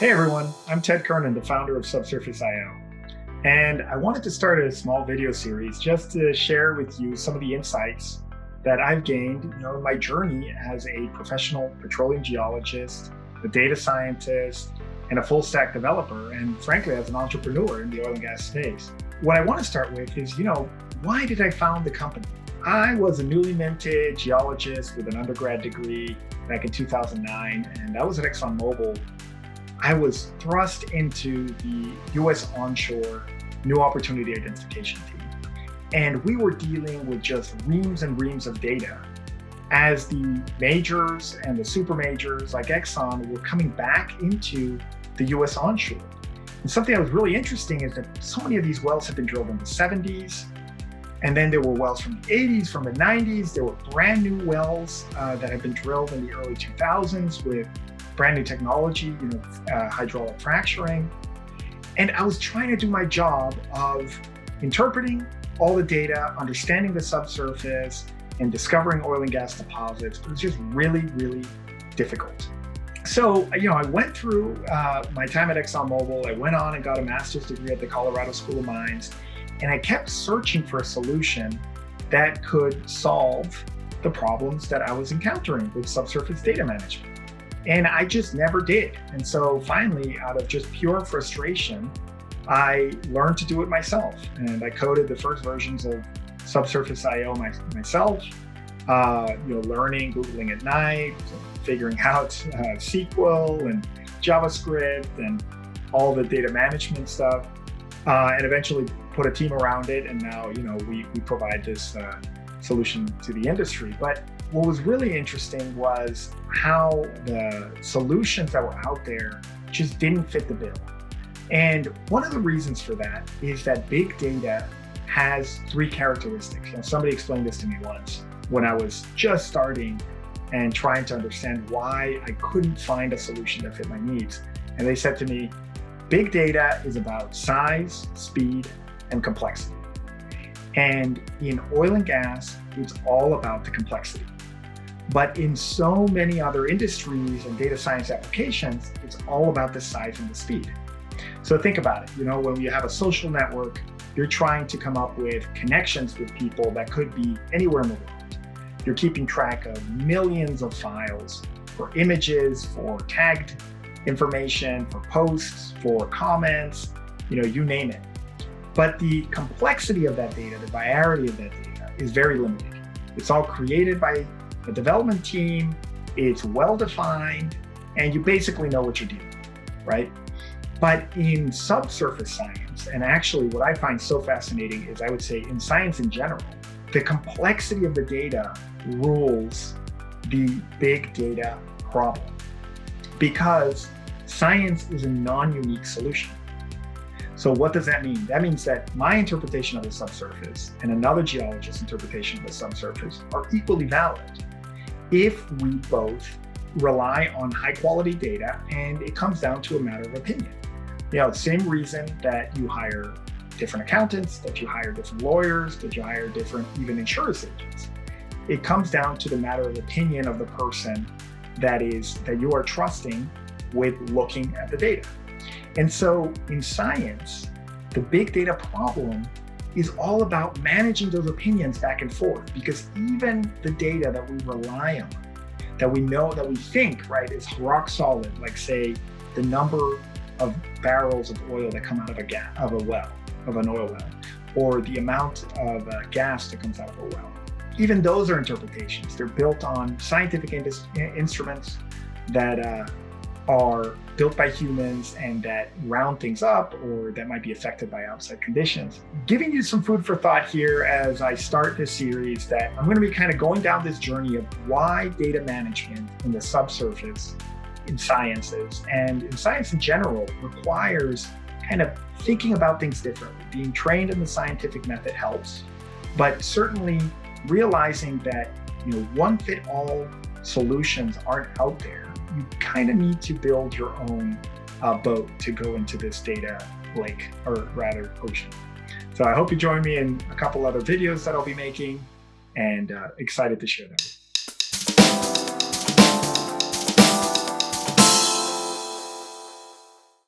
Hey everyone, I'm Ted Kernan, the founder of Subsurfaceio. And I wanted to start a small video series just to share with you some of the insights that I've gained in my journey as a professional petroleum geologist, a data scientist, and a full stack developer, and frankly, as an entrepreneur in the oil and gas space. What I want to start with is, why did I found the company? I was a newly minted geologist with an undergrad degree back in 2009, and that was at ExxonMobil. I was thrust into the US onshore new opportunity identification team. And we were dealing with just reams and reams of data as the majors and the super majors like Exxon were coming back into the US onshore. And something that was really interesting is that so many of these wells had been drilled in the 70s. And then there were wells from the 80s, from the 90s. There were brand new wells that had been drilled in the early 2000s with brand new technology, hydraulic fracturing. And I was trying to do my job of interpreting all the data, understanding the subsurface, and discovering oil and gas deposits. It was just really, really difficult. So, I went through my time at ExxonMobil. I went on and got a master's degree at the Colorado School of Mines. And I kept searching for a solution that could solve the problems that I was encountering with subsurface data management. And I just never did. And so finally, out of just pure frustration, I learned to do it myself. And I coded the first versions of Subsurfaceio myself, learning, Googling at night, figuring out SQL and JavaScript and all the data management stuff, and eventually put a team around it. And now, we provide this solution to the industry. But what was really interesting was how the solutions that were out there just didn't fit the bill. And one of the reasons for that is that big data has three characteristics. Somebody explained this to me once when I was just starting and trying to understand why I couldn't find a solution that fit my needs. And they said to me, big data is about size, speed, and complexity. And in oil and gas, it's all about the complexity. But in so many other industries and data science applications, it's all about the size and the speed. So think about it, when you have a social network, you're trying to come up with connections with people that could be anywhere in the world. You're keeping track of millions of files for images, for tagged information, for posts, for comments, you name it. But the complexity of that data, the variety of that data is very limited. It's all created by a development team, it's well-defined, and you basically know what you're doing, right? But in subsurface science, and actually what I find so fascinating is I would say in science in general, the complexity of the data rules the big data problem because science is a non-unique solution. So what does that mean? That means that my interpretation of the subsurface and another geologist's interpretation of the subsurface are equally valid if we both rely on high quality data and it comes down to a matter of opinion. The same reason that you hire different accountants, that you hire different lawyers, that you hire different even insurance agents. It comes down to the matter of opinion of the person that you are trusting with looking at the data. And so in science, the big data problem is all about managing those opinions back and forth, because even the data that we rely on, that we know, that we think, right, is rock solid, like say the number of barrels of oil that come out of an oil well, or the amount of gas that comes out of a well. Even those are interpretations. They're built on scientific instruments that are built by humans and that round things up or that might be affected by outside conditions. Giving you some food for thought here as I start this series, that I'm going to be kind of going down this journey of why data management in the subsurface in sciences and in science in general requires kind of thinking about things differently. Being trained in the scientific method helps, but certainly realizing that one-fit-all solutions aren't out there. You kind of need to build your own boat to go into this data lake, or rather ocean. So I hope you join me in a couple other videos that I'll be making, and excited to share them.